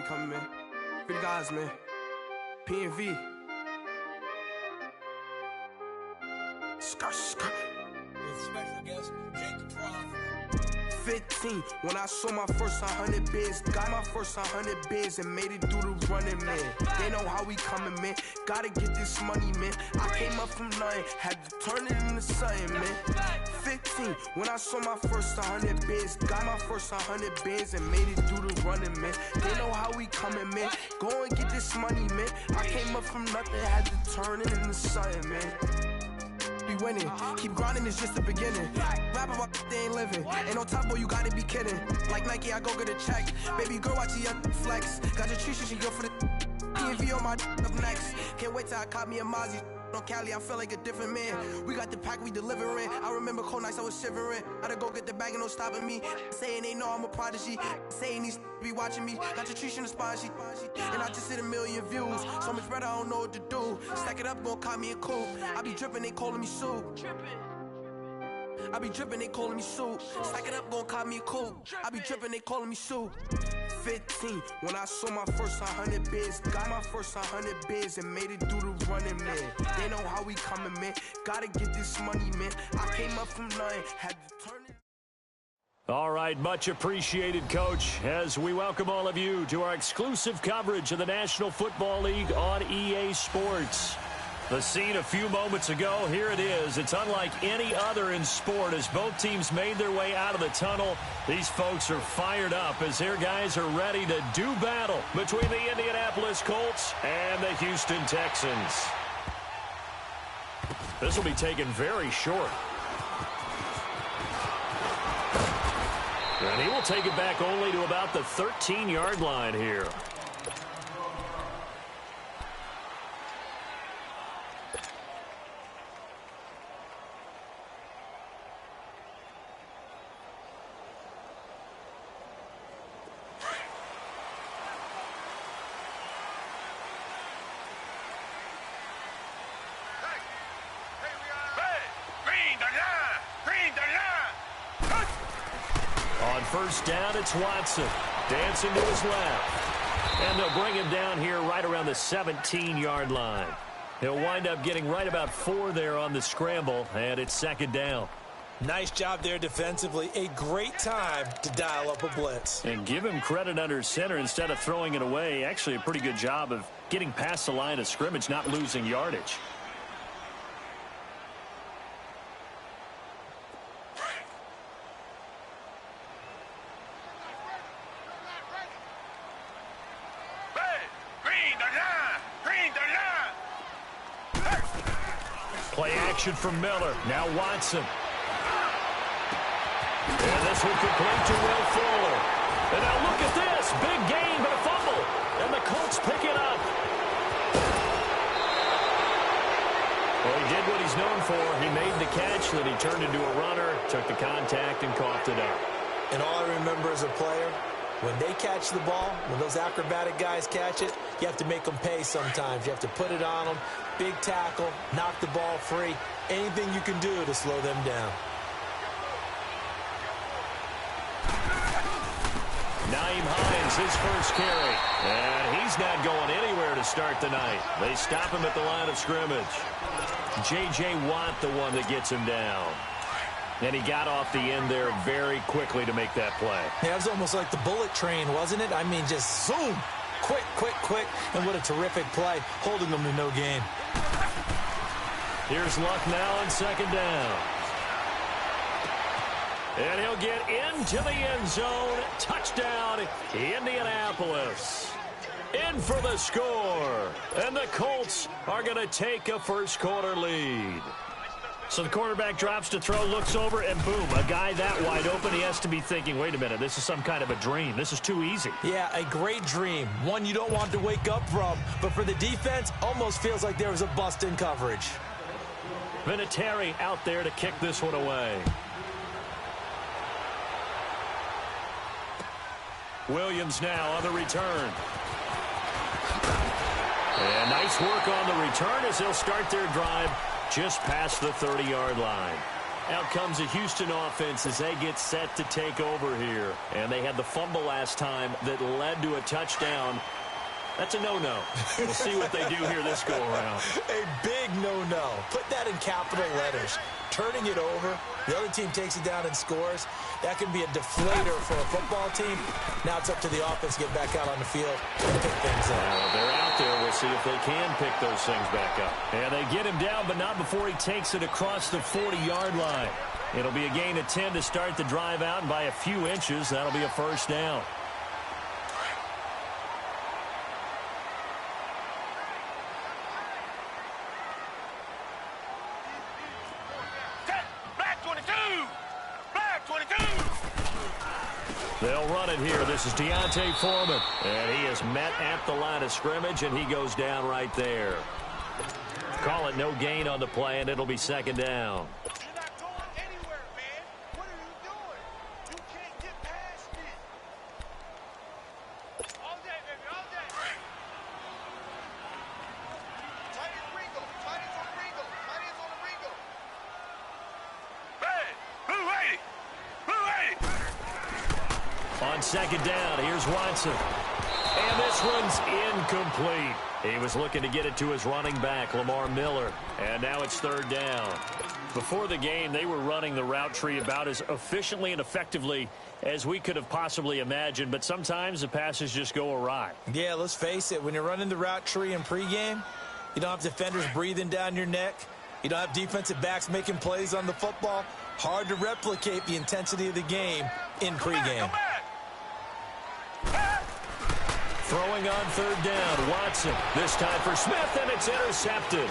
We coming, man. Big guys, man. P&V. Skirt, skirt. With special guest, Jake Trough. 15, when I saw my first 100 bids. Got my first 100 bids and made it through the running, man. They know how we coming, man. Gotta get this money, man. I came up from nothing, had to turn it into something, man. 15, when I saw my first 100 bids. Got my first 100 bids and made it through the running, man. They know how we coming, man. Go and get this money, man. I came up from nothing, had to turn it into something, man. Be winning, keep grinding, it's just the beginning. Rap about they ain't living. Ain't no top boy, you gotta be kidding. Like Nike, I go get a check. Baby girl, watch the young flex. Got your tree, she go for the P&V on my up next. Can't wait till I caught me a Mozzie. On Cali, I feel like a different man. We got the pack, we delivering. I remember cold nights, I was shivering. Gotta go get the bag and no stopping me. Saying they know I'm a prodigy. Saying these be watching me. Got your tree in the spine, and I just hit 1 million views. So much better, I don't know what to do. Stack it up, gon' call me a coupe. I be dripping, they calling me Sue. I be dripping, they calling me Sue. Stack it up, gon' call me a coupe. I be dripping, they calling me Sue. 15, when I saw my first 100 bids. Got my first 100 bids and made it through the running, man. They know how we coming, man. Gotta get this money, man. I came up from nothing, had to turn it. All right, much appreciated, Coach, as we welcome all of you to our exclusive coverage of the National Football League on EA Sports. The scene a few moments ago, here it is. It's unlike any other in sport as both teams made their way out of the tunnel. These folks are fired up as their guys are ready to do battle between the Indianapolis Colts and the Houston Texans. This will be taken very short. And he will take it back only to about the 13-yard line here. First down, it's Watson. Dancing to his left. And they'll bring him down here right around the 17-yard line. He'll wind up getting right about 4 there on the scramble, and it's second down. Nice job there defensively. A great time to dial up a blitz. And give him credit under center instead of throwing it away. Actually, a pretty good job of getting past the line of scrimmage, not losing yardage. Play action from Miller. Now Watson. And this will complete to Will Fuller. And now look at this. Big gain, but a fumble. And the Colts pick it up. Well, he did what he's known for. He made the catch, then he turned into a runner, took the contact, and coughed it up. And all I remember as a player, when they catch the ball, when those acrobatic guys catch it, you have to make them pay sometimes. You have to put it on them. Big tackle, knock the ball free. Anything you can do to slow them down. Naeem Hines, his first carry. And he's not going anywhere to start the night. They stop him at the line of scrimmage. J.J. Watt, the one that gets him down. And he got off the end there very quickly to make that play. Yeah, it was almost like the bullet train, wasn't it? I mean, just zoom. Quick, quick, quick. And what a terrific play, holding them to no gain. Here's Luck now on second down. And he'll get into the end zone. Touchdown, Indianapolis. In for the score. And the Colts are going to take a first-quarter lead. So the quarterback drops to throw, looks over, and boom, a guy that wide open, he has to be thinking, wait a minute, this is some kind of a dream. This is too easy. Yeah, a great dream. One you don't want to wake up from. But for the defense, almost feels like there was a bust in coverage. Vinatieri out there to kick this one away. Williams now on the return. And nice work on the return as they'll start their drive just past the 30-yard line. Out comes a Houston offense as they get set to take over here. And they had the fumble last time that led to a touchdown. That's a no-no. We'll see what they do here this go-around. A big no-no. Put that in capital letters. Turning it over, the other team takes it down and scores. That can be a deflator for a football team. Now it's up to the offense to get back out on the field and pick things up. They're out there. We'll see if they can pick those things back up. And they get him down, but not before he takes it across the 40-yard line. It'll be a gain of 10 to start the drive out, and by a few inches, that'll be a first down. They'll run it here. This is Deontay Foreman. And he is met at the line of scrimmage, and he goes down right there. Call it no gain on the play, and it'll be second down. You're not going anywhere, man. What are you doing? You can't get past it. All day, baby, all day. Tight ends Ringo. Tight ends on Ringo. Tight ends on the Ringo. Hey, who waiting? Who waiting? On second down, here's Watson. And this one's incomplete. He was looking to get it to his running back, Lamar Miller. And now it's third down. Before the game, they were running the route tree about as efficiently and effectively as we could have possibly imagined. But sometimes the passes just go awry. Yeah, let's face it. When you're running the route tree in pregame, you don't have defenders breathing down your neck. You don't have defensive backs making plays on the football. Hard to replicate the intensity of the game in pregame. Throwing on third down, Watson. This time for Smith, and it's intercepted.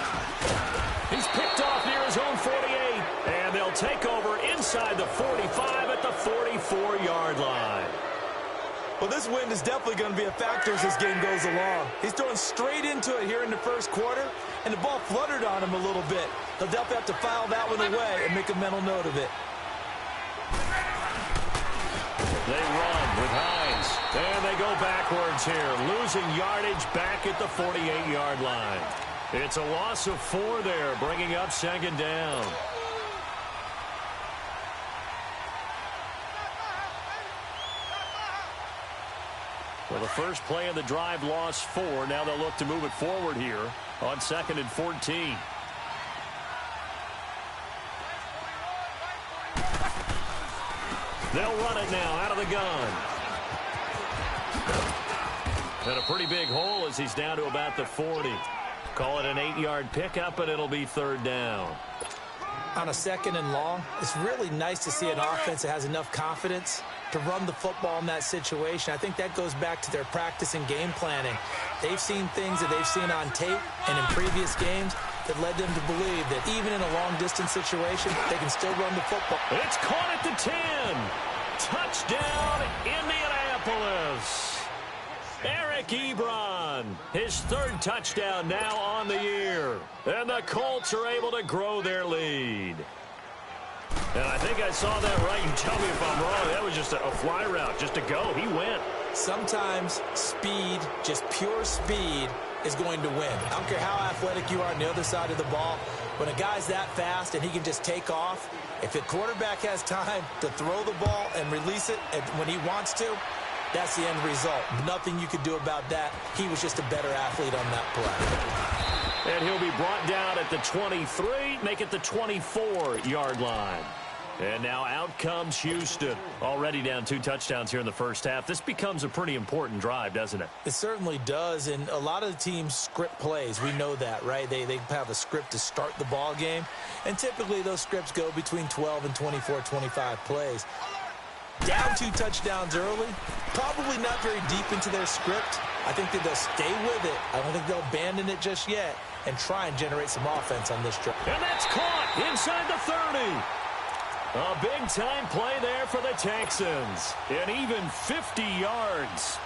He's picked off near his own 48, and they'll take over inside the 45 at the 44-yard line. Well, this wind is definitely going to be a factor as this game goes along. He's throwing straight into it here in the first quarter, and the ball fluttered on him a little bit. He'll definitely have to file that one away and make a mental note of it. They run with Hines, and they go backwards here, losing yardage back at the 48-yard line. It's a loss of 4 there, bringing up second down. Well, the first play of the drive lost 4. Now they'll look to move it forward here on second and 14. They'll run it now out of the gun. And a pretty big hole as he's down to about the 40. Call it an 8-yard pickup, and it'll be third down. On a second and long, it's really nice to see an offense that has enough confidence to run the football in that situation. I think that goes back to their practice and game planning. They've seen things that they've seen on tape and in previous games that led them to believe that even in a long-distance situation, they can still run the football. It's caught at the 10. Touchdown, Indianapolis. Eric Ebron, his third touchdown now on the year. And the Colts are able to grow their lead. And I think I saw that right. You tell me if I'm wrong. That was just a fly route, just to go. He went. Sometimes speed, just pure speed, is going to win. I don't care how athletic you are on the other side of the ball. When a guy's that fast and he can just take off, if the quarterback has time to throw the ball and release it when he wants to, that's the end result. Nothing you could do about that. He was just a better athlete on that play. And he'll be brought down at the 23, make it the 24-yard line. And now out comes Houston. Already down 2 touchdowns here in the first half. This becomes a pretty important drive, doesn't it? It certainly does, and a lot of the teams script plays. We know that, right? They have a script to start the ball game, and typically those scripts go between 12 and 24, 25 plays. Down 2 touchdowns early, probably not very deep into their script. I think that they'll stay with it. I don't think they'll abandon it just yet and try and generate some offense on this drive. And that's caught inside the 30. A big-time play there for the Texans. And even 50 yards.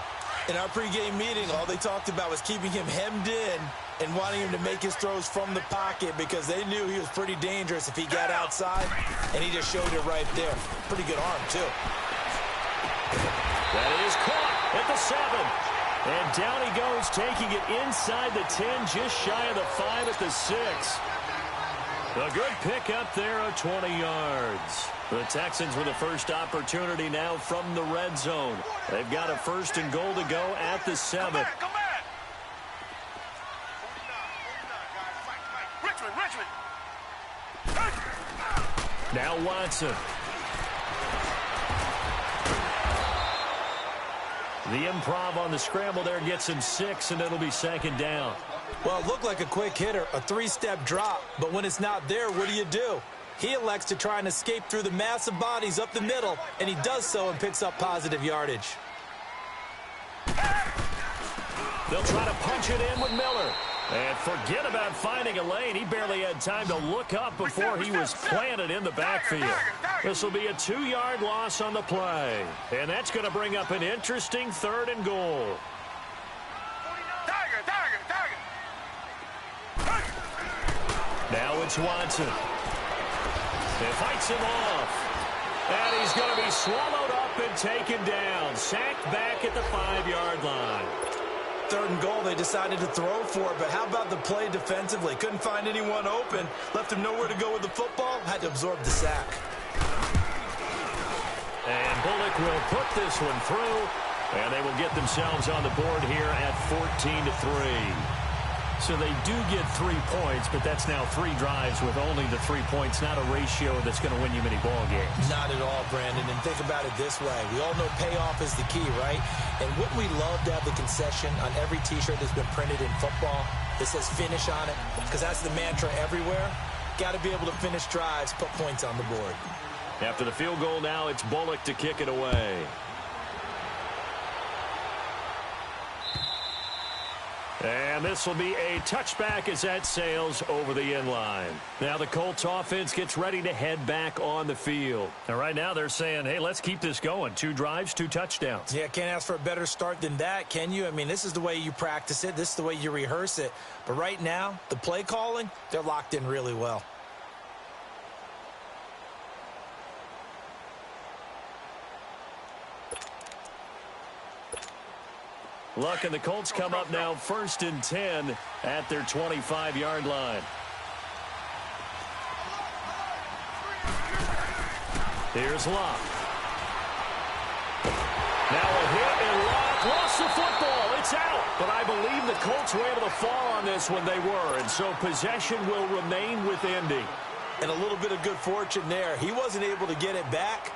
In our pregame meeting, all they talked about was keeping him hemmed in and wanting him to make his throws from the pocket because they knew he was pretty dangerous if he got outside, and he just showed it right there. Pretty good arm, too. That is caught at the 7. And down he goes, taking it inside the 10, just shy of the 5 at the 6. A good pick up there of 20 yards. The Texans with the first opportunity now from the red zone. They've got a 1st and goal to go at the 7. Come back. Richmond. Now Watson. The improv on the scramble there gets him 6, and it'll be 2nd down. Well, it looked like a quick hitter, a 3-step drop, but when it's not there, what do? He elects to try and escape through the massive bodies up the middle, and he does so and picks up positive yardage. They'll try to punch it in with Miller. And forget about finding a lane. He barely had time to look up before he was planted in the backfield. This will be a 2-yard loss on the play. And that's going to bring up an interesting 3rd and goal. Now it's Watson. He fights him off. And he's going to be swallowed up and taken down. Sacked back at the 5-yard line. 3rd and goal, they decided to throw for it, but how about the play defensively? Couldn't find anyone open. Left him nowhere to go with the football. Had to absorb the sack. And Bullock will put this one through. And they will get themselves on the board here at 14-3. So they do get 3 points, but that's now 3 drives with only the 3 points, not a ratio that's going to win you many ball games. Not at all, Brandon. And think about it this way. We all know payoff is the key, right? And wouldn't we love to have the concession on every T-shirt that's been printed in football that says finish on it? Because that's the mantra everywhere. Got to be able to finish drives, put points on the board. After the field goal now, it's Bullock to kick it away. And this will be a touchback as that sails over the end line. Now the Colts offense gets ready to head back on the field. And right now they're saying, hey, let's keep this going. 2 drives, 2 touchdowns. Yeah, can't ask for a better start than that, can you? I mean, this is the way you practice it. This is the way you rehearse it. But right now, the play calling, they're locked in really well. Luck and the Colts come up now 1st and 10 at their 25-yard line. Here's Luck. Now a hit and Luck lost the football. It's out. But I believe the Colts were able to fall on this when they were. And so possession will remain with Indy. And a little bit of good fortune there. He wasn't able to get it back,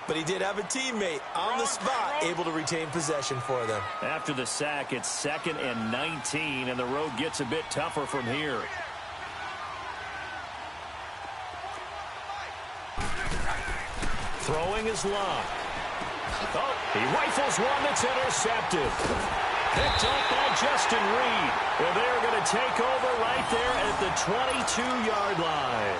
but he did have a teammate on the spot able to retain possession for them. After the sack, it's 2nd and 19, and the road gets a bit tougher from here. Throwing is Luck. Oh, he rifles one that's intercepted. Picked up by Justin Reed. And they're going to take over right there at the 22-yard line.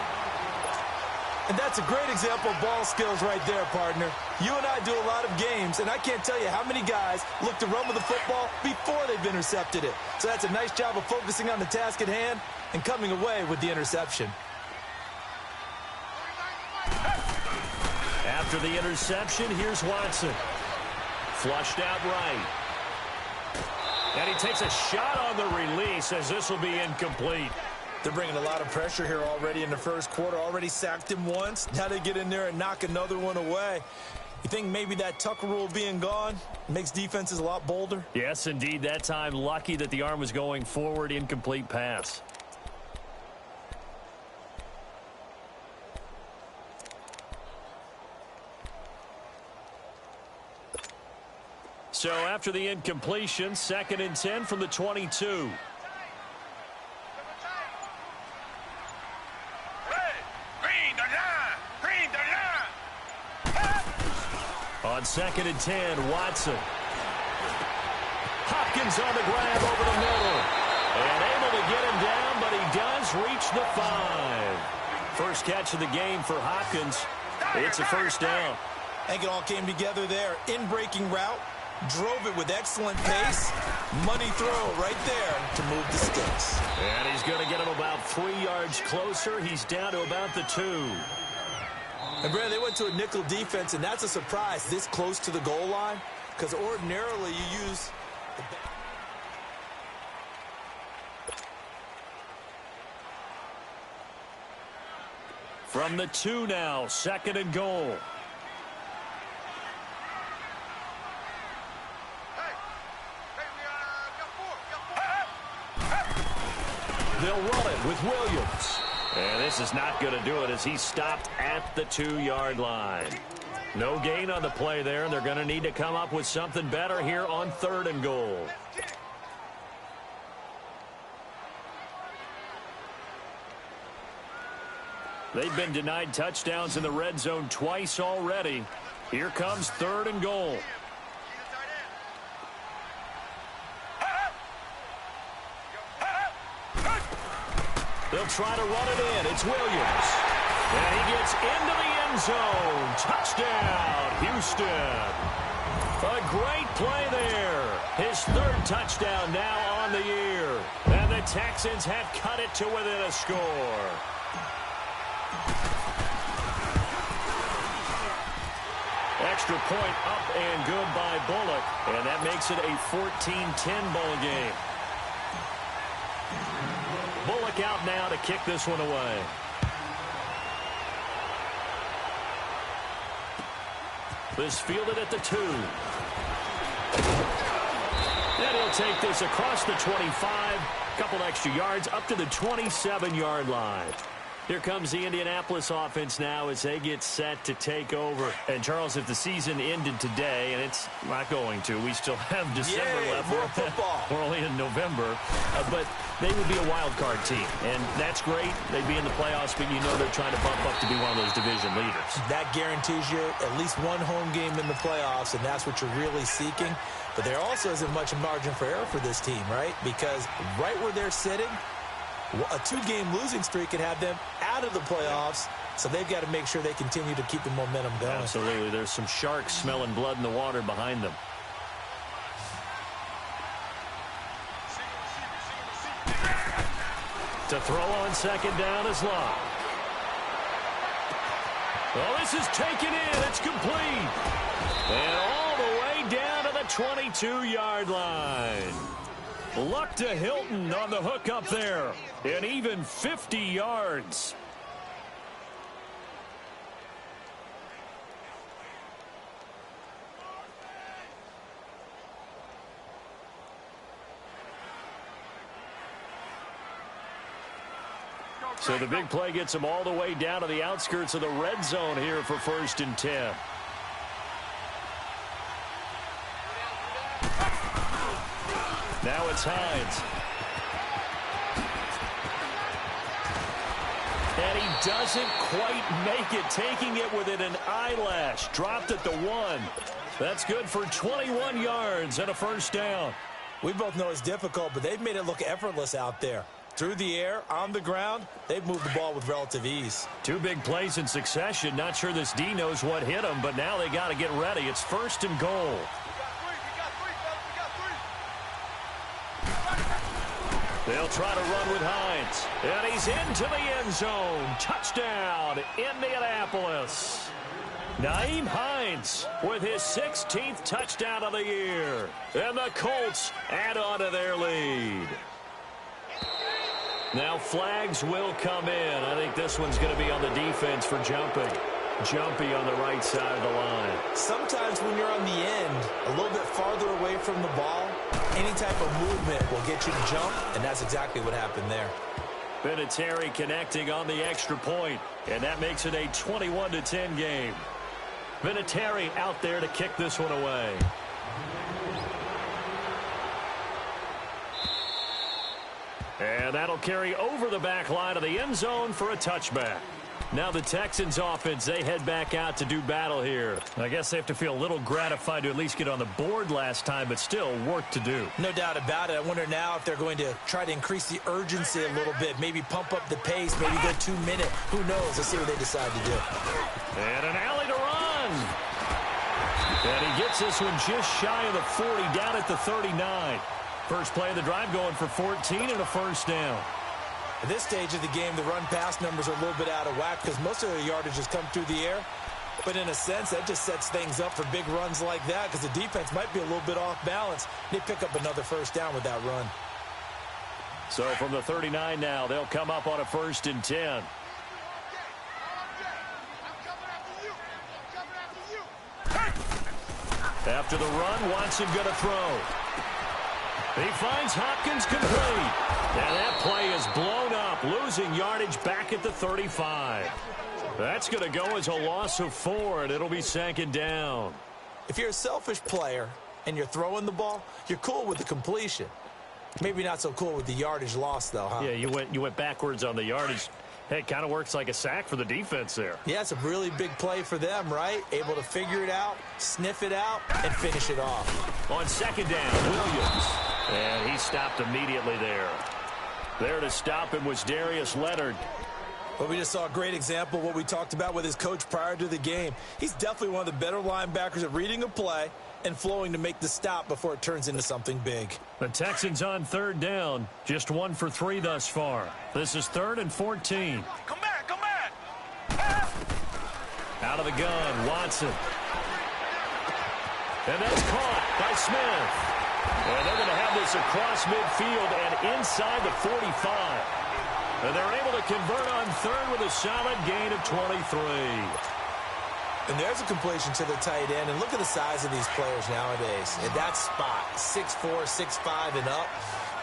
And that's a great example of ball skills right there, partner. You and I do a lot of games, and I can't tell you how many guys look to run with the football before they've intercepted it. So that's a nice job of focusing on the task at hand and coming away with the interception. After the interception, here's Watson. Flushed out right. And he takes a shot on the release as this will be incomplete. They're bringing a lot of pressure here already in the first quarter. Already sacked him once. Now they get in there and knock another one away. You think maybe that Tucker rule being gone makes defenses a lot bolder? Yes, indeed. That time, lucky that the arm was going forward. Incomplete pass. So after the incompletion, 2nd and 10 from the 22. On 2nd and 10, Watson. Hopkins on the grab over the middle. And able to get him down, but he does reach the 5. First catch of the game for Hopkins. It's a 1st down. I think it all came together there. In-breaking route. Drove it with excellent pace. Money throw right there to move the sticks. And he's going to get him about 3 yards closer. He's down to about the 2. And, Brad, they went to a nickel defense, and that's a surprise this close to the goal line, because ordinarily you use From the 2 now, 2nd and goal. They'll run it with Williams. And this is not going to do it as he's stopped at the 2-yard line. No gain on the play there, and they're going to need to come up with something better here on 3rd and goal. They've been denied touchdowns in the red zone twice already. Here comes 3rd and goal. They'll try to run it in. It's Williams. And he gets into the end zone. Touchdown, Houston. A great play there. His 3rd touchdown now on the year. And the Texans have cut it to within a score. Extra point up and good by Bullock. And that makes it a 14-10 ball game. Bullock out now to kick this one away. This fielded at the 2. And he'll take this across the 25. Couple extra yards up to the 27-yard line. Here comes the Indianapolis offense now as they get set to take over. And, Charles, if the season ended today, and it's not going to, we still have December left. More football. We're only in November. But they would be a wild card team. And that's great. They'd be in the playoffs, but you know they're trying to bump up to be one of those division leaders. That guarantees you at least one home game in the playoffs, and that's what you're really seeking. But there also isn't much margin for error for this team, right? Because right where they're sitting, a 2-game losing streak could have them out of the playoffs, so they've got to make sure they continue to keep the momentum going. Absolutely. There's some sharks smelling blood in the water behind them. To throw on 2nd down is Locke. Oh, this is taken in. It's complete. And all the way down to the 22-yard line. Luck to Hilton on the hook up there. And even 50 yards. So the big play gets them all the way down to the outskirts of the red zone here for 1st and 10. Now it's Hines. And he doesn't quite make it, taking it within an eyelash. Dropped at the 1. That's good for 21 yards and a 1st down. We both know it's difficult, but they've made it look effortless out there. Through the air, on the ground, they've moved the ball with relative ease. 2 big plays in succession. Not sure this D knows what hit him, but now they got to get ready. It's 1st and goal. They'll try to run with Hines. And he's into the end zone. Touchdown, Indianapolis. Nyheim Hines with his 16th touchdown of the year. And the Colts add on to their lead. Now flags will come in. I think this one's going to be on the defense for jumping. Jumpy on the right side of the line. Sometimes when you're on the end, a little bit farther away from the ball, any type of movement will get you to jump, and that's exactly what happened there. Vinatieri connecting on the extra point, and that makes it a 21-10 game. Vinatieri out there to kick this one away. And that'll carry over the back line of the end zone for a touchback. Now the Texans offense, they head back out to do battle here. I guess they have to feel a little gratified to at least get on the board last time, but still work to do. No doubt about it. I wonder now if they're going to try to increase the urgency a little bit, maybe pump up the pace, maybe go 2-minute. Who knows? Let's see what they decide to do. And an alley to run. And he gets this one just shy of the 40, down at the 39. First play of the drive going for 14 and a 1st down. At this stage of the game, the run-pass numbers are a little bit out of whack because most of the yardage has come through the air. But in a sense, that just sets things up for big runs like that because the defense might be a little bit off balance. They pick up another 1st down with that run. So from the 39 now, they'll come up on a 1st and 10. After the run, Watson going to throw. He finds Hopkins complete. And that play is blown up, losing yardage back at the 35. That's going to go as a loss of 4, and it'll be second down. If you're a selfish player and you're throwing the ball, you're cool with the completion. Maybe not so cool with the yardage loss, though, huh? Yeah, you went backwards on the yardage. Hey, it kind of works like a sack for the defense there. Yeah, it's a really big play for them, right? Able to figure it out, sniff it out, and finish it off. On second down, Williams. And he stopped immediately there. There to stop him was Darius Leonard. Well, we just saw a great example of what we talked about with his coach prior to the game. He's definitely one of the better linebackers at reading a play and flowing to make the stop before it turns into something big. The Texans on third down, just 1 for 3 thus far. This is 3rd and 14. Come back, come back. Out of the gun, Watson. And that's caught by Smith. And they're going to have this across midfield and inside the 45. And they're able to convert on third with a solid gain of 23. And there's a completion to the tight end. And look at the size of these players nowadays. At that spot, 6'4", 6'5", and up.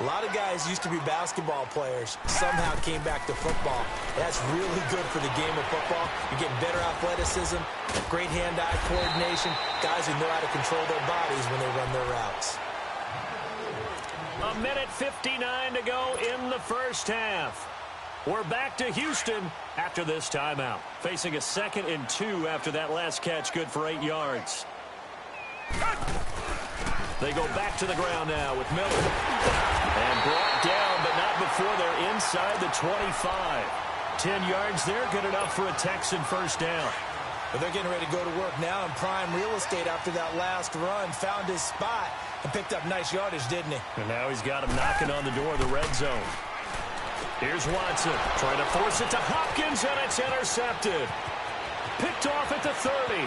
A lot of guys used to be basketball players, somehow came back to football. That's really good for the game of football. You're getting better athleticism, great hand-eye coordination, guys who know how to control their bodies when they run their routes. 1:59 to go in the first half. We're back to Houston after this timeout. Facing a 2nd and 2 after that last catch, good for 8 yards. They go back to the ground now with Miller. And brought down, but not before they're inside the 25. 10 yards there, good enough for a Texan first down. But they're getting ready to go to work now in prime real estate after that last run. Found his spot and picked up nice yardage, didn't he? And now he's got him knocking on the door of the red zone. Here's Watson trying to force it to Hopkins, and it's intercepted. Picked off at the 30,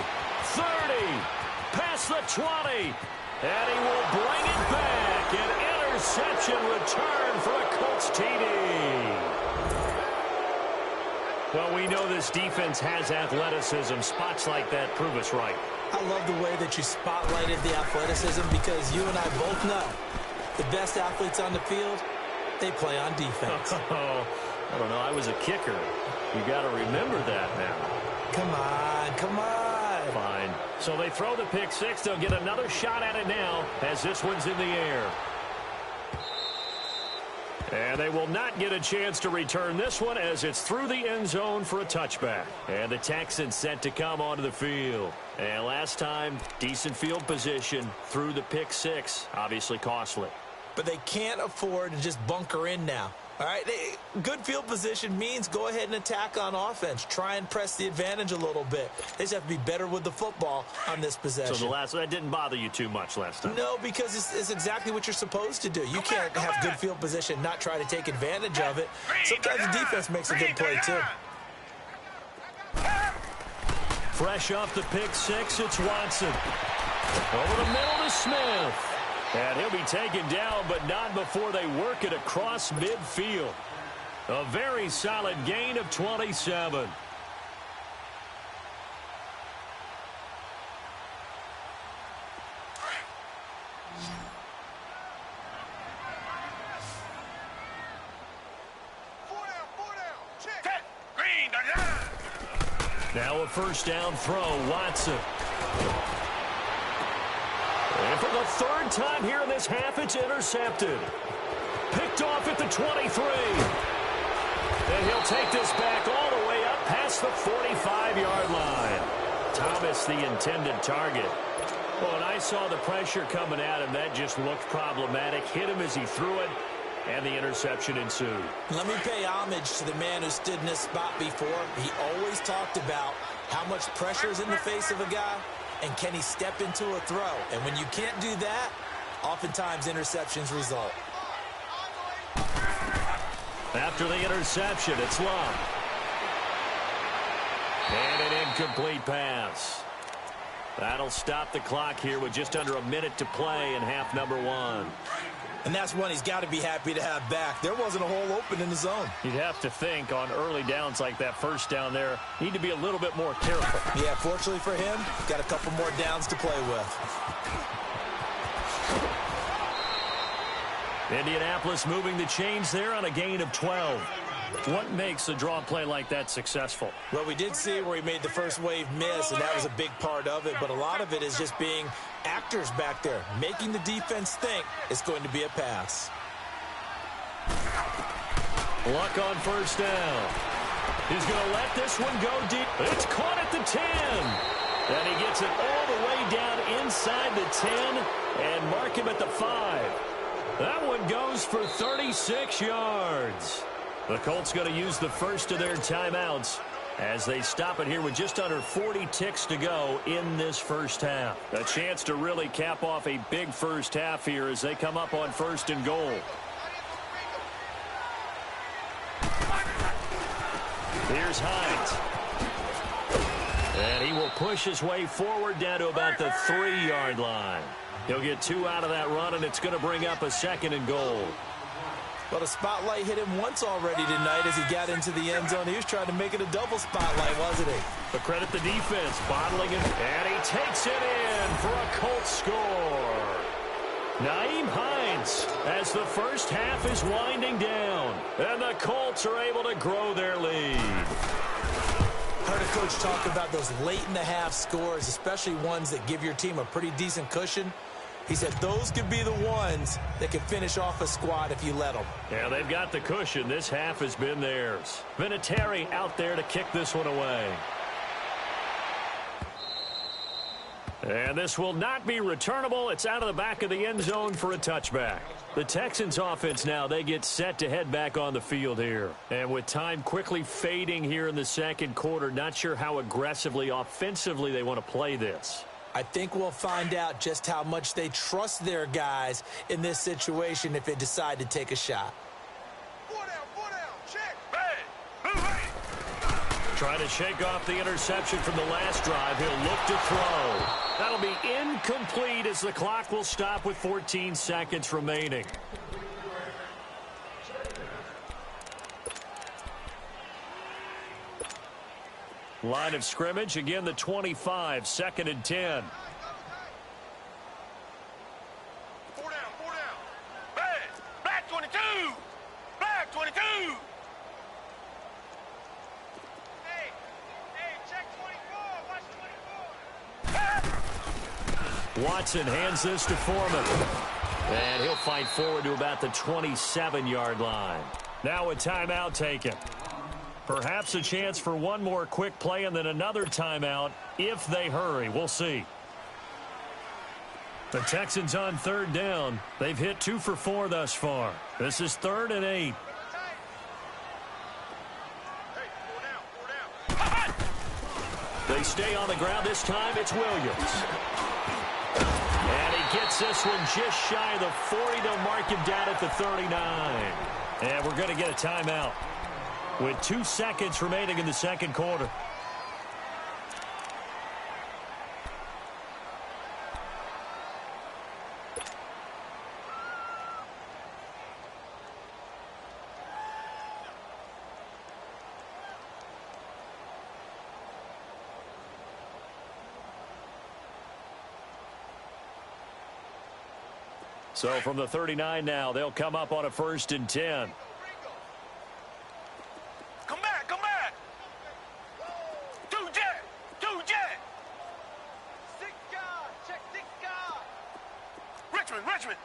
30, past the 20, and he will bring it back. An interception return for a Colts TD. Well, we know this defense has athleticism. Spots like that prove us right. I love the way that you spotlighted the athleticism because you and I both know the best athletes on the field, they play on defense. Oh, I don't know. I was a kicker. You got to remember that now. Come on, come on. Fine. So they throw the pick six. They'll get another shot at it now as this one's in the air. And they will not get a chance to return this one as it's through the end zone for a touchback. And the Texans set to come onto the field. And last time, decent field position through the pick six. Obviously costly. But they can't afford to just bunker in now. All right, good field position means go ahead and attack on offense. Try and press the advantage a little bit. They just have to be better with the football on this possession. So that didn't bother you too much last time? No, because it's exactly what you're supposed to do. You can't have good field position, not try to take advantage of it. Sometimes the defense makes a good play, too. Fresh off the pick six, it's Watson. Over the middle to Smith. And he'll be taken down, but not before they work it across midfield. A very solid gain of 27. Now a first down throw, Watson. And for the third time here in this half, it's intercepted. Picked off at the 23. And he'll take this back all the way up past the 45-yard line. Thomas, the intended target. Well, and I saw the pressure coming at him. That just looked problematic. Hit him as he threw it, and the interception ensued. Let me pay homage to the man who stood in this spot before. He always talked about how much pressure is in the face of a guy. And can he step into a throw? And when you can't do that, oftentimes interceptions result. After the interception, it's Long. And an incomplete pass. That'll stop the clock here with just under a minute to play in half number one. And that's one he's got to be happy to have back. There wasn't a hole open in the zone. You'd have to think on early downs like that first down there, need to be a little bit more careful. Yeah, fortunately for him, got a couple more downs to play with. Indianapolis moving the chains there on a gain of 12. What makes a draw play like that successful? Well, we did see where he made the first wave miss, and that was a big part of it. But a lot of it is just being actors back there, making the defense think it's going to be a pass. Luck on first down. He's going to let this one go deep. It's caught at the 10. And he gets it all the way down inside the 10 and mark him at the 5. That one goes for 36 yards. The Colts going to use the first of their timeouts as they stop it here with just under 40 ticks to go in this first half. A chance to really cap off a big first half here as they come up on first and goal. Here's Hines. And he will push his way forward down to about the 3-yard line. He'll get 2 out of that run, and it's going to bring up a second and goal. Well, the spotlight hit him once already tonight as he got into the end zone. He was trying to make it a double spotlight, wasn't he? But credit the defense, bottling it, and he takes it in for a Colts score. Nyheim Hines as the first half is winding down, and the Colts are able to grow their lead. Heard a coach talk about those late-in-the-half scores, especially ones that give your team a pretty decent cushion. He said those could be the ones that can finish off a squad if you let them. Yeah, they've got the cushion. This half has been theirs. Vinatieri out there to kick this one away. And this will not be returnable. It's out of the back of the end zone for a touchback. The Texans offense now, they get set to head back on the field here. And with time quickly fading here in the second quarter, not sure how aggressively, offensively they want to play this. I think we'll find out just how much they trust their guys in this situation if they decide to take a shot. 4 down, check. Hey, Trying to shake off the interception from the last drive. He'll look to throw. That'll be incomplete as the clock will stop with 14 seconds remaining. Line of scrimmage, again the 25, 2nd and 10. 4 down. Hey, black 22. Black 22. Hey, check 24. Watch 24. Watson hands this to Foreman. And he'll fight forward to about the 27-yard line. Now a timeout taken. Perhaps a chance for one more quick play and then another timeout if they hurry. We'll see. The Texans on 3rd down. They've hit 2 for 4 thus far. This is 3rd and 8. Hey, 4 down. They stay on the ground. This time it's Williams. And he gets this one just shy of the 40. They'll mark him down at the 39. And we're going to get a timeout with 2 seconds remaining in the second quarter. So from the 39 now, they'll come up on a 1st and 10. Come back. 2 jet. 6 guard, check 6 guard. Richmond.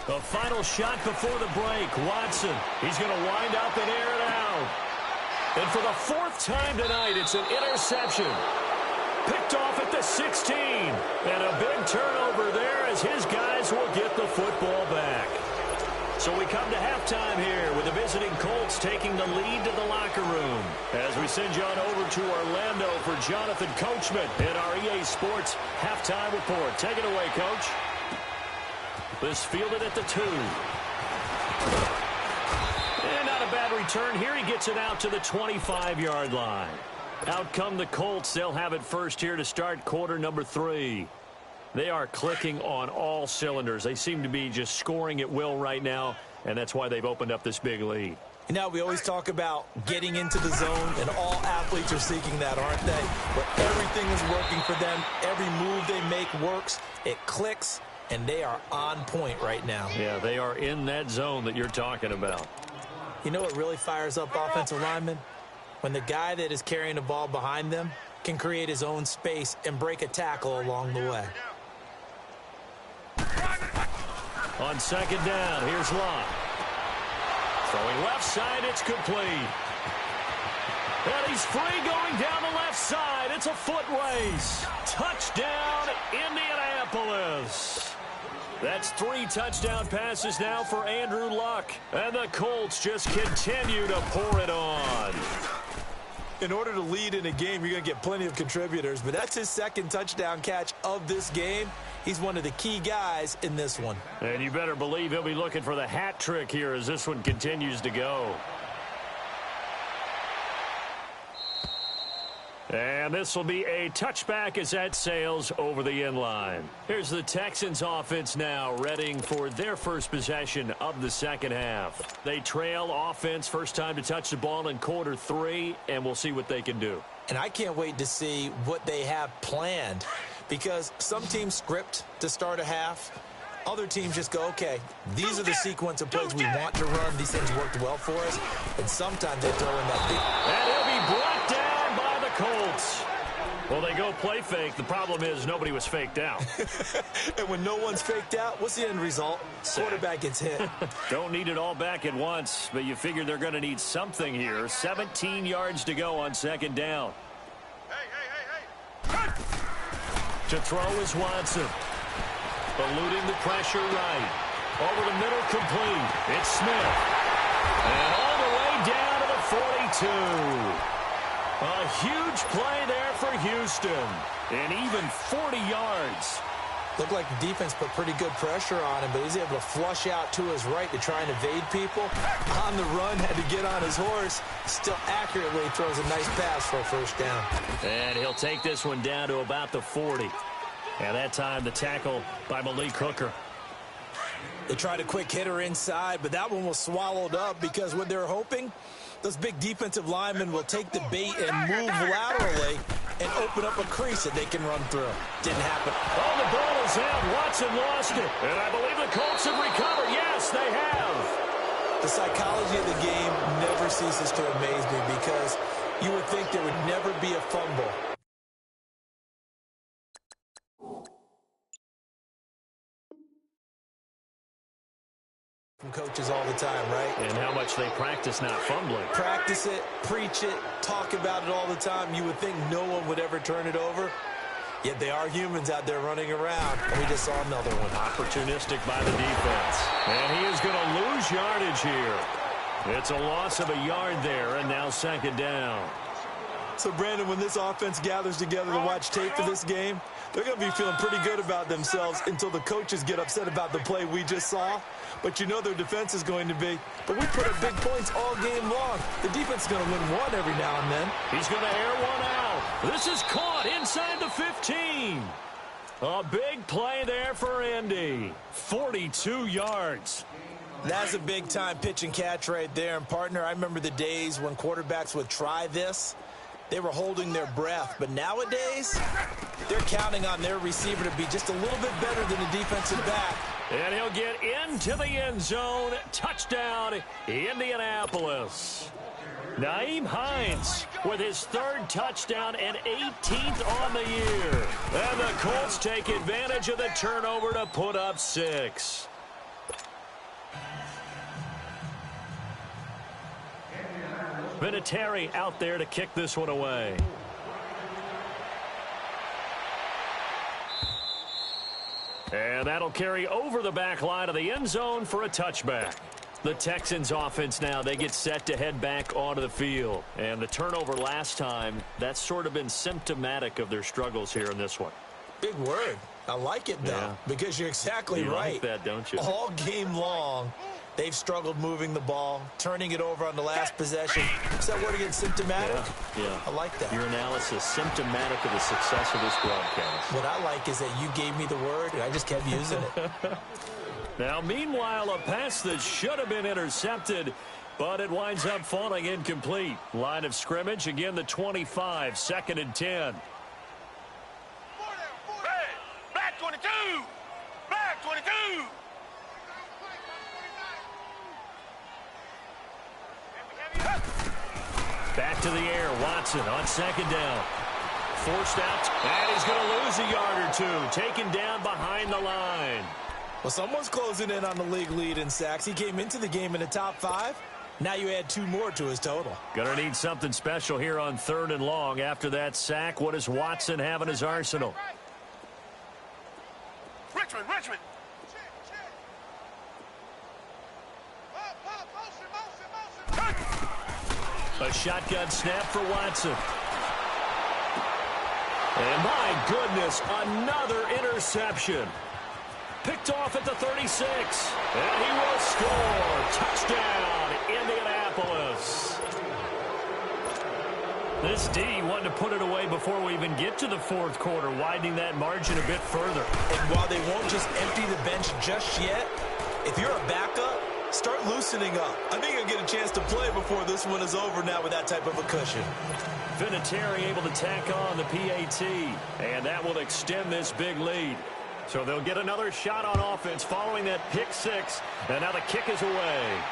The final shot before the break. Watson, he's going to wind up and air it out. And for the 4th time tonight, it's an interception. Picked off at the 16. And a big turnover there as his guys will get the football back. So we come to halftime here with the visiting Colts taking the lead to the locker room. As we send you on over to Orlando for Jonathan Coachman in our EA Sports halftime report. Take it away, Coach. This fielded at the 2. And not a bad return here. He gets it out to the 25-yard line. Out come the Colts. They'll have it first here to start quarter number 3. They are clicking on all cylinders. They seem to be just scoring at will right now, and that's why they've opened up this big lead. You know, we always talk about getting into the zone, and all athletes are seeking that, aren't they? Where everything is working for them, every move they make works, it clicks, and they are on point right now. Yeah, they are in that zone that you're talking about. You know what really fires up offensive linemen? When the guy that is carrying the ball behind them can create his own space and break a tackle along the way. On second down, here's Locke. Throwing left side, it's complete. And he's free going down the left side. It's a foot race. Touchdown, Indianapolis. That's 3 touchdown passes now for Andrew Luck. And the Colts just continue to pour it on. In order to lead in a game, you're going to get plenty of contributors, but that's his second touchdown catch of this game. He's one of the key guys in this one. And you better believe he'll be looking for the hat trick here as this one continues to go. And this will be a touchback as that sails over the end line. Here's the Texans offense now, readying for their first possession of the second half. They trail offense, first time to touch the ball in quarter 3, and we'll see what they can do. And I can't wait to see what they have planned, because some teams script to start a half. Other teams just go, okay, these are the sequence of plays we want to run. These things worked well for us. And sometimes they throw in that big... And he'll be brought down by the Colts. Well, they go play fake. The problem is nobody was faked out. And when no one's faked out, what's the end result? Quarterback gets hit. Don't need it all back at once, but you figure they're going to need something here. 17 yards to go on second down. Hey. To throw is Watson. Eluding the pressure right. Over the middle, complete. It's Smith. And all the way down to the 42. A huge play there for Houston. And even 40 yards. Looked like the defense put pretty good pressure on him, but he's able to flush out to his right to try and evade people. On the run, had to get on his horse. Still accurately throws a nice pass for a first down. And he'll take this one down to about the 40. And that time, the tackle by Malik Hooker. They tried a quick hitter inside, but that one was swallowed up because what they're hoping, those big defensive linemen will take the bait and move laterally and open up a crease that they can run through. Didn't happen. Oh, the ball is out. Watson lost it. And I believe the Colts have recovered. Yes, they have. The psychology of the game never ceases to amaze me because you would think there would never be a fumble. From coaches all the time, right? And how much they practice not fumbling. Practice it, preach it, talk about it all the time. You would think no one would ever turn it over. Yet they are humans out there running around. And we just saw another one. Opportunistic by the defense. And he is going to lose yardage here. It's a loss of a yard there, and now second down. So, Brandon, when this offense gathers together to watch tape for this game, they're going to be feeling pretty good about themselves until the coaches get upset about the play we just saw. But you know their defense is going to be, but we put up big points all game long. The defense is going to win one every now and then. He's going to air one out. This is caught inside the 15. A big play there for Indy. 42 yards. That's a big-time pitch and catch right there. And, partner, I remember the days when quarterbacks would try this. They were holding their breath. But nowadays, they're counting on their receiver to be just a little bit better than the defensive back. And he'll get into the end zone. Touchdown, Indianapolis. Nyheim Hines with his 3rd touchdown and 18th on the year. And the Colts take advantage of the turnover to put up 6. Vinatieri out there to kick this one away. And that'll carry over the back line of the end zone for a touchback. The Texans offense now, they get set to head back onto the field. And the turnover last time, that's sort of been symptomatic of their struggles here in this one. Big word. I like it, though, because you're exactly right. You like that, don't you? All game long, They've struggled moving the ball, turning it over on the last possession. Is that word again, symptomatic? Yeah. I like that. Your analysis, symptomatic of the success of this broadcast. What I like is that you gave me the word, and I just kept using it. Now, meanwhile, a pass that should have been intercepted, but it winds up falling incomplete. Line of scrimmage, again, the 25, 2nd and 10. Hey, black 22! Black 22! Back to the air, Watson on 2nd down. Forced out, and he's going to lose a yard or two. Taken down behind the line. Well, someone's closing in on the league lead in sacks. He came into the game in the top 5. Now you add 2 more to his total. Going to need something special here on 3rd and long. After that sack, what does Watson have in his arsenal? Richmond! A shotgun snap for Watson. And my goodness, another interception. Picked off at the 36. And he will score. Touchdown, Indianapolis. This D wanted to put it away before we even get to the 4th quarter, widening that margin a bit further. And while they won't just empty the bench just yet, if you're a backup, start loosening up. I think you'll get a chance to play before this one is over now with that type of a cushion. Vinatieri able to tack on the PAT, and that will extend this big lead. So they'll get another shot on offense following that pick 6, and now the kick is away.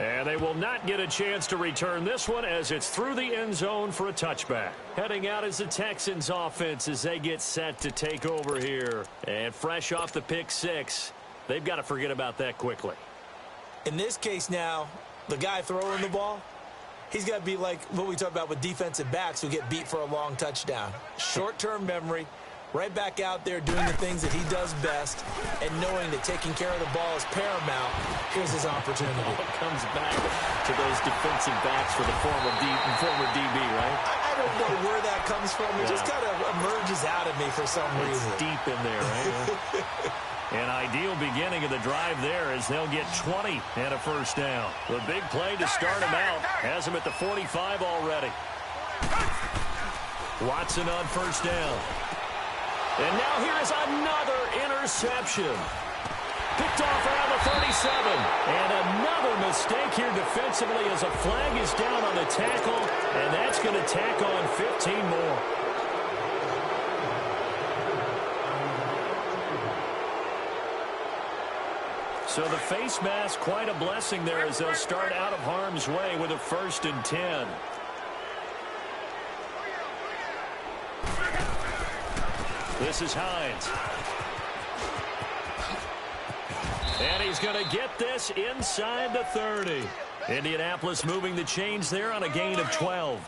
And they will not get a chance to return this one as it's through the end zone for a touchback. Heading out is the Texans offense as they get set to take over here. And fresh off the pick 6, they've got to forget about that quickly. In this case now, the guy throwing the ball, he's got to be like what we talk about with defensive backs who get beat for a long touchdown. Short-term memory, right back out there doing the things that he does best, and knowing that taking care of the ball is paramount. Here's his opportunity. It comes back to those defensive backs for the former DB, right? I don't know where that comes from. It just kind of emerges out of me for some reason. It's deep in there, right? An ideal beginning of the drive there as they'll get 20 and a first down. The big play to start him out has him at the 45 already. Watson on first down. And now here is another interception. Picked off around the 37. And another mistake here defensively as a flag is down on the tackle. And that's going to tack on 15 more. So the face mask, quite a blessing there as they'll start out of harm's way with a 1st and 10. This is Hines. And he's going to get this inside the 30. Indianapolis moving the chains there on a gain of 12.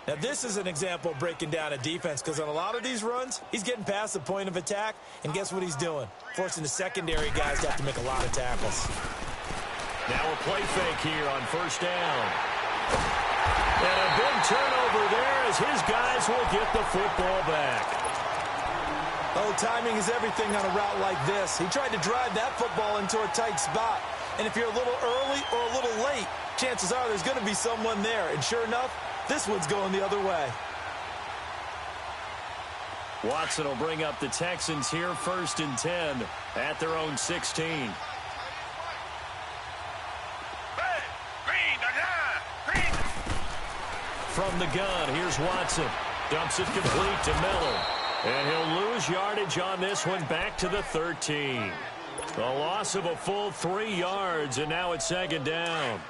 Now, this is an example of breaking down a defense because on a lot of these runs, he's getting past the point of attack, and guess what he's doing? Forcing the secondary guys to have to make a lot of tackles. Now a play fake here on first down. And a big turnover there as his guys will get the football back. Oh, timing is everything on a route like this. He tried to drive that football into a tight spot. And if you're a little early or a little late, chances are there's going to be someone there. And sure enough, this one's going the other way. Watson will bring up the Texans here, 1st and 10 at their own 16. From the gun, here's Watson. Dumps it complete to Miller. And he'll lose yardage on this one back to the 13. A loss of a full 3 yards, and now it's 2nd down.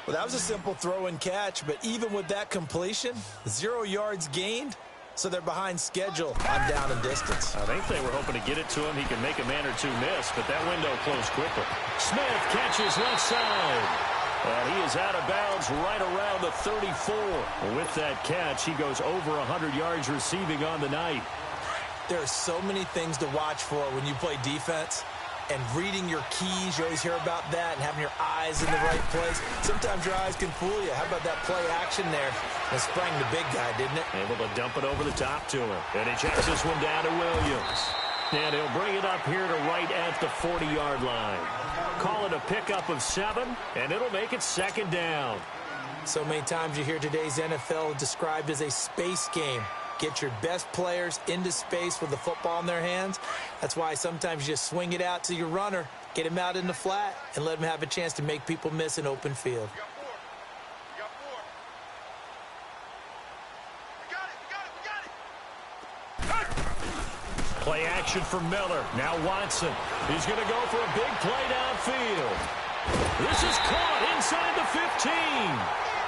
Well, that was a simple throw and catch, but even with that completion, 0 yards gained, so they're behind schedule on down and distance. I think they were hoping to get it to him. He can make a man or two miss, but that window closed quickly. Smith catches left side. And he is out of bounds right around the 34. With that catch, he goes over 100 yards receiving on the night. There are so many things to watch for when you play defense. And reading your keys, you always hear about that, and having your eyes in the right place. Sometimes your eyes can fool you. How about that play action there? It sprang the big guy, didn't it? Able to dump it over the top to him. And he checks this one down to Williams. And he'll bring it up here to right at the 40-yard line. Call it a pickup of 7, and it'll make it second down. So many times you hear today's NFL described as a space game. Get your best players into space with the football in their hands. That's why sometimes you just swing it out to your runner, get him out in the flat, and let him have a chance to make people miss an open field. Play action for Miller. Now Watson. He's going to go for a big play downfield. This is caught inside the 15.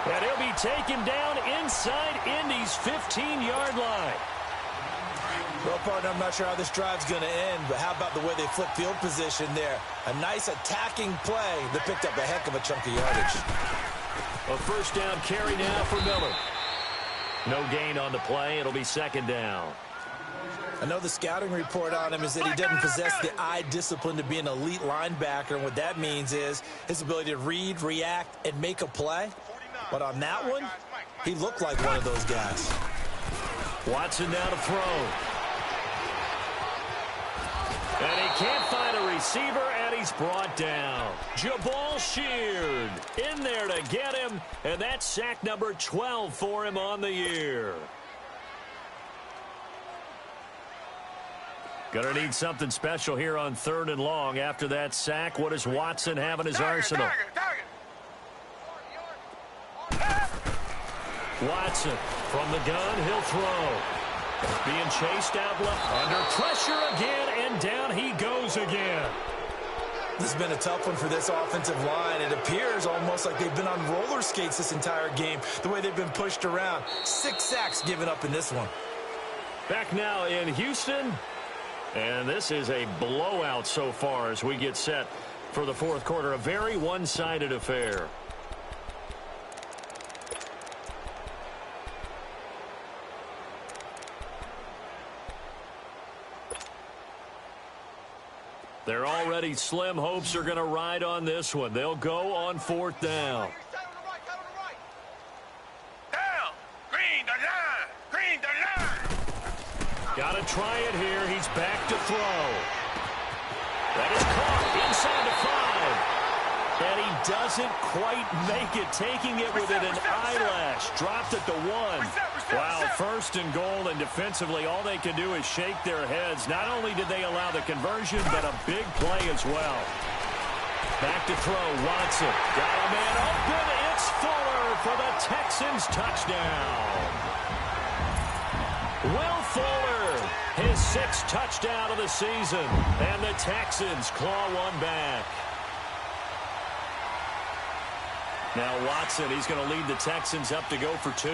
And he'll be taken down inside Indy's 15-yard line. Well, partner, I'm not sure how this drive's going to end, but how about the way they flip field position there? A nice attacking play that picked up a heck of a chunk of yardage. A first down carry now for Miller. No gain on the play. It'll be second down. I know the scouting report on him is that he doesn't possess the eye discipline to be an elite linebacker, and what that means is his ability to read, react, and make a play. But on that one, he looked like one of those guys. Watson now to throw. And he can't find a receiver, and he's brought down. Jabal Sheard in there to get him, and that's sack number 12 for him on the year. Gonna need something special here on 3rd and long. After that sack, what does Watson have in his arsenal? Watson from the gun, he'll throw. Being chased out left, under pressure again, and down he goes again. This has been a tough one for this offensive line. It appears almost like they've been on roller skates this entire game, the way they've been pushed around. 6 sacks given up in this one. Back now in Houston. And this is a blowout so far as we get set for the 4th quarter. A very one-sided affair. They're already slim hopes are going to ride on this one. They'll go on 4th down. Got to try it here. He's back to throw. That is caught inside the 5. And he doesn't quite make it, taking it within an eyelash. Dropped at the 1. Wow, 1st and goal, and defensively, all they can do is shake their heads. Not only did they allow the conversion, but a big play as well. Back to throw, Watson. Got a man open. It's Fuller for the Texans touchdown. Will Fuller, his 6th touchdown of the season, and the Texans claw one back. Now Watson, he's going to lead the Texans up to go for 2.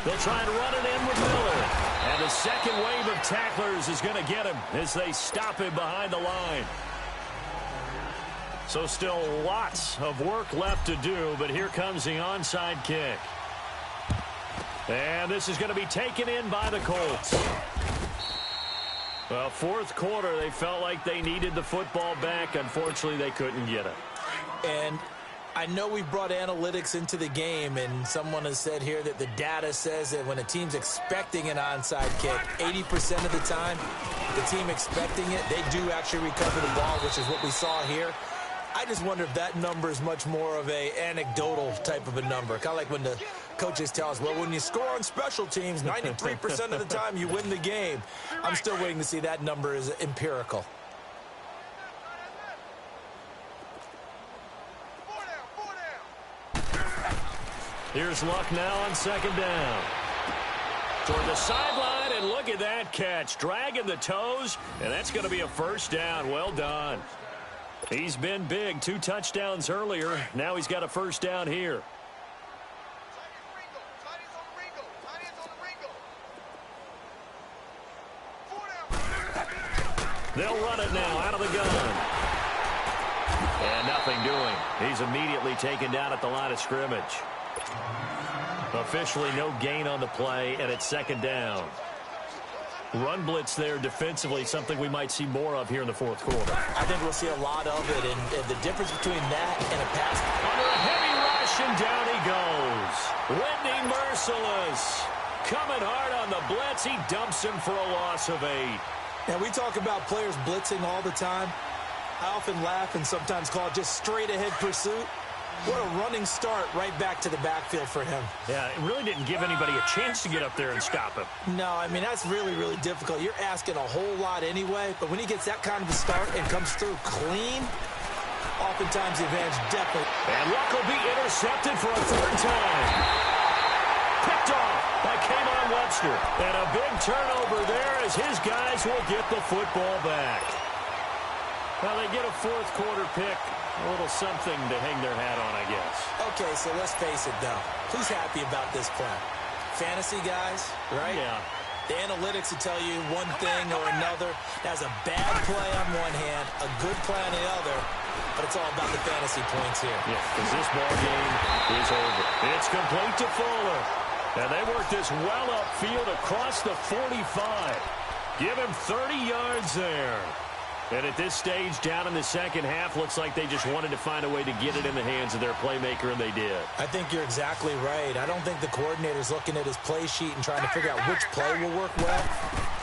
They'll try and run it in with Miller. And the second wave of tacklers is going to get him as they stop him behind the line. So still lots of work left to do, but here comes the onside kick. And this is going to be taken in by the Colts. Well, 4th quarter, they felt like they needed the football back. Unfortunately, they couldn't get it. And I know we brought analytics into the game, and someone has said here that the data says that when a team's expecting an onside kick, 80% of the time, the team expecting it, they do actually recover the ball, which is what we saw here. I just wonder if that number is much more of a anecdotal type of a number. Kind of like when the coaches tell us, well, when you score on special teams, 93% of the time you win the game. I'm still waiting to see that number is empirical. Here's Luck now on 2nd down. Toward the sideline, and look at that catch. Dragging the toes, and that's going to be a first down. Well done. He's been big. 2 touchdowns earlier. Now he's got a first down here. They'll run it now out of the gun. And nothing doing. He's immediately taken down at the line of scrimmage. Officially no gain on the play, and it's 2nd down. Run blitz there defensively, something we might see more of here in the 4th quarter. I think we'll see a lot of it, and the difference between that and a pass. Under a heavy rush, and down he goes. Whitney Merciless. coming hard on the blitz. He dumps him for a loss of 8. Now, we talk about players blitzing all the time. I often laugh and sometimes call it just straight-ahead pursuit. What a running start right back to the backfield for him. Yeah, it really didn't give anybody a chance to get up there and stop him. No, I mean, that's really, really difficult. You're asking a whole lot anyway, but when he gets that kind of a start and comes through clean, oftentimes the advantage definitely. And Luck will be intercepted for a 3rd time. Picked off by K'Von Webster. And a big turnover there as his guys will get the football back. Well, they get a 4th quarter pick. A little something to hang their hat on, I guess. Okay, so let's face it, though. Who's happy about this play? Fantasy guys, right? Yeah. The analytics will tell you one thing or another. That's a bad play on one hand, a good play on the other, but it's all about the fantasy points here. Yeah, because this ball game is over. It's complete to Fuller. And they work this well upfield across the 45. Give him 30 yards there. And at this stage, down in the second half, looks like they just wanted to find a way to get it in the hands of their playmaker, and they did. I think you're exactly right. I don't think the coordinator's looking at his play sheet and trying to figure out which play will work well.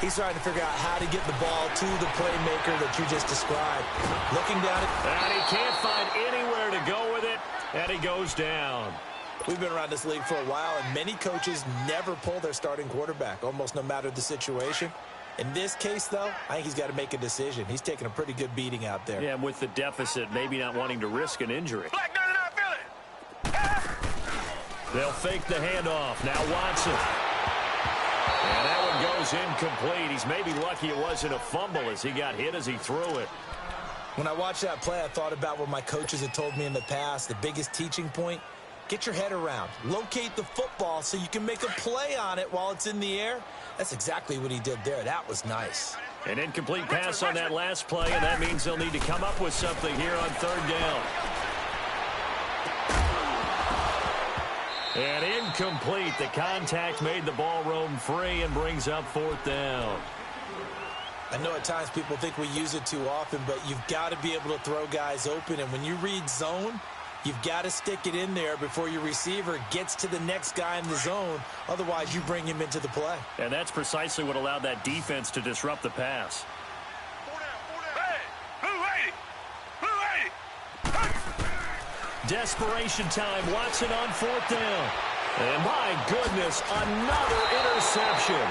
He's trying to figure out how to get the ball to the playmaker that you just described. Looking down at... And he can't find anywhere to go with it, and he goes down. We've been around this league for a while, and many coaches never pull their starting quarterback, almost no matter the situation. In this case, though, I think he's got to make a decision. He's taking a pretty good beating out there. Yeah, and with the deficit, maybe not wanting to risk an injury. They'll fake the handoff. Now Watson. And that one goes incomplete. He's maybe lucky it wasn't a fumble as he got hit as he threw it. When I watched that play, I thought about what my coaches had told me in the past. The biggest teaching point, get your head around. Locate the football so you can make a play on it while it's in the air. That's exactly what he did there. That was nice. An incomplete pass on that last play, and that means they'll need to come up with something here on 3rd down. And incomplete. The contact made the ball roam free and brings up 4th down. I know at times people think we use it too often, but you've got to be able to throw guys open. And when you read zone, you've got to stick it in there before your receiver gets to the next guy in the zone. Otherwise, you bring him into the play. And that's precisely what allowed that defense to disrupt the pass. Desperation time. Watson on 4th down. And my goodness, another interception.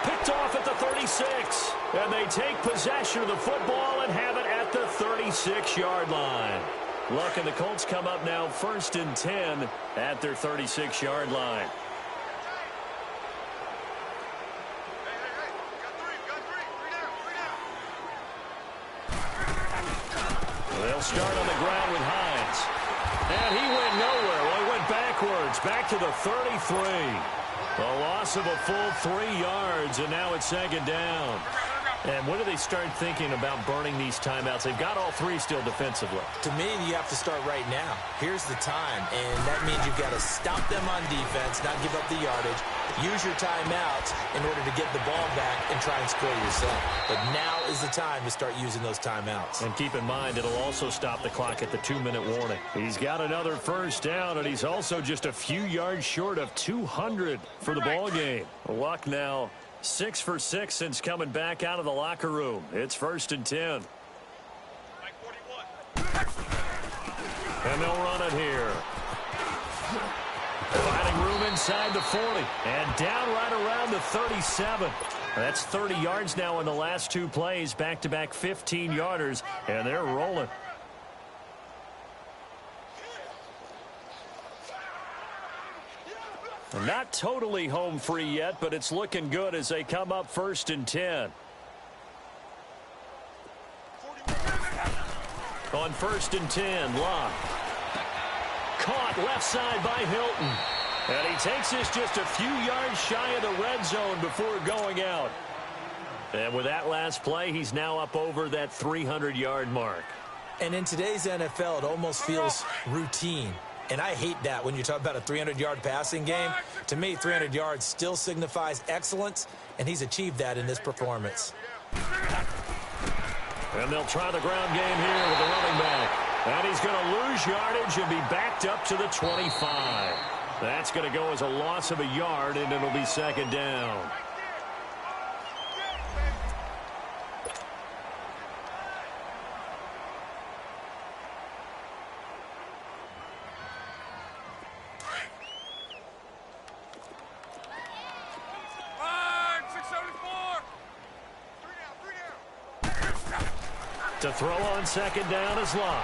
Picked off at the 36. And they take possession of the football and have it at the 36-yard line. Luck and the Colts come up now 1st and 10 at their 36-yard line. They'll start on the ground with Hines. And he went nowhere. Well, he went backwards, back to the 33. A loss of a full 3 yards, and now it's 2nd down. And when do they start thinking about burning these timeouts? They've got all 3 still defensively. To me, you have to start right now. Here's the time, and that means you've got to stop them on defense, not give up the yardage, use your timeouts in order to get the ball back and try and score yourself. But now is the time to start using those timeouts. And keep in mind, it'll also stop the clock at the 2-minute warning. He's got another 1st down, and he's also just a few yards short of 200 for the ball game. Luck now 6 for 6 since coming back out of the locker room. It's 1st and 10. And they'll run it here. Finding room inside the 40. And down right around the 37. That's 30 yards now in the last 2 plays. Back-to-back 15-yarders. And they're rolling. Not totally home free yet, but it's looking good as they come up 1st and 10. On 1st and 10, Locke. Caught left side by Hilton. And he takes this just a few yards shy of the red zone before going out. And with that last play, he's now up over that 300-yard mark. And in today's NFL, it almost feels routine. And I hate that when you talk about a 300-yard passing game. To me, 300 yards still signifies excellence, and he's achieved that in this performance. And they'll try the ground game here with the running back. And he's going to lose yardage and be backed up to the 25. That's going to go as a loss of a yard, and it'll be second down. To throw on second down is Locke.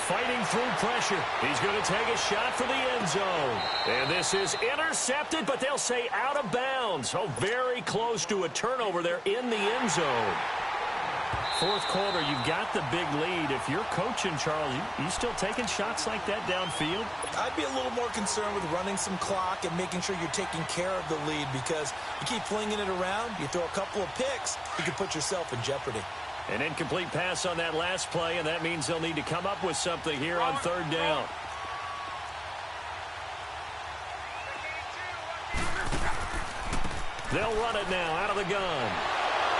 Fighting through pressure. He's going to take a shot for the end zone. And this is intercepted, but they'll say out of bounds. Oh, very close to a turnover there in the end zone. Fourth quarter, you've got the big lead. If you're coaching, Charles, you still taking shots like that downfield? I'd be a little more concerned with running some clock and making sure you're taking care of the lead, because you keep flinging it around, you throw a couple of picks, you can put yourself in jeopardy. An incomplete pass on that last play, and that means they'll need to come up with something here on third down. They'll run it now out of the gun.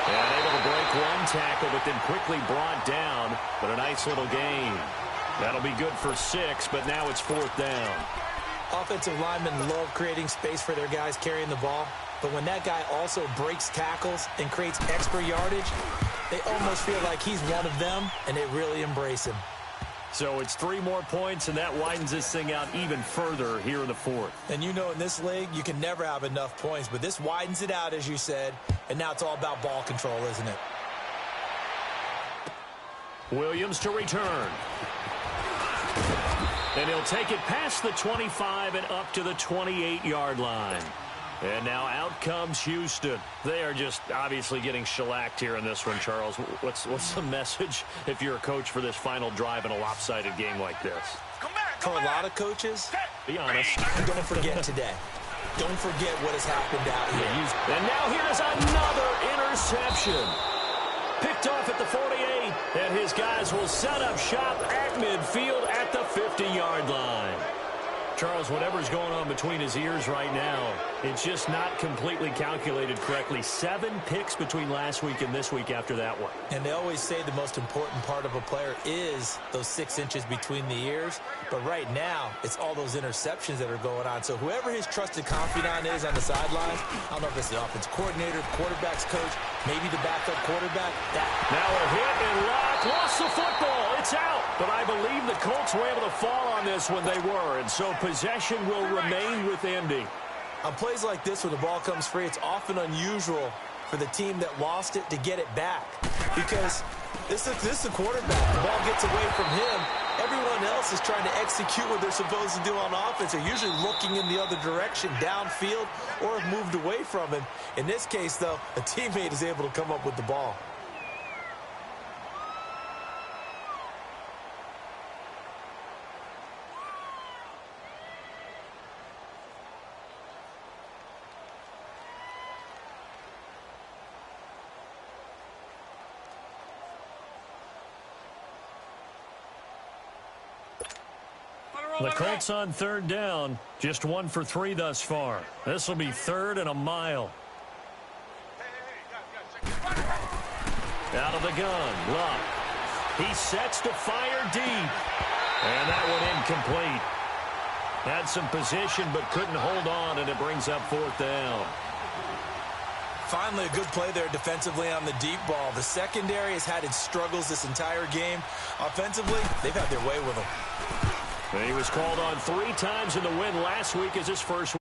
And able to break one tackle, but then quickly brought down. But a nice little gain. That'll be good for 6, but now it's fourth down. Offensive linemen love creating space for their guys carrying the ball. But when that guy also breaks tackles and creates extra yardage, they almost feel like he's one of them, and they really embrace him. So it's 3 more points, and that widens this thing out even further here in the fourth. And you know in this league, you can never have enough points, but this widens it out, as you said, and now it's all about ball control, isn't it? Williams to return. And he'll take it past the 25 and up to the 28-yard line. And now out comes Houston. They are just obviously getting shellacked here in this one, Charles. What's the message if you're a coach for this final drive in a lopsided game like this? For a lot of coaches, be honest, don't forget today. Don't forget what has happened out here. And now here's another interception. Picked off at the 48, and his guys will set up shop at midfield at the 50-yard line. Charles, whatever's going on between his ears right now, it's just not completely calculated correctly. 7 picks between last week and this week after that one. And they always say the most important part of a player is those 6 inches between the ears. But right now, it's all those interceptions that are going on. So whoever his trusted confidant is on the sidelines, I don't know if it's the offense coordinator, quarterback's coach, maybe the backup quarterback. Now a hit and Locke lost the football. It's out. But I believe the Colts were able to fall on this when they were. And so possession will remain with Indy. On plays like this where the ball comes free, it's often unusual for the team that lost it to get it back. Because this is the quarterback. The ball gets away from him. Everyone else is trying to execute what they're supposed to do on offense. They're usually looking in the other direction, downfield, or have moved away from him. In this case, though, a teammate is able to come up with the ball. The Colts on third down, just 1 for 3 thus far. This will be 3rd and a mile. Out of the gun, Locke. He sets to fire deep. And that one incomplete. Had some position but couldn't hold on, and it brings up 4th down. Finally, a good play there defensively on the deep ball. The secondary has had its struggles this entire game. Offensively, they've had their way with them. He was called on 3 times in the win last week as his first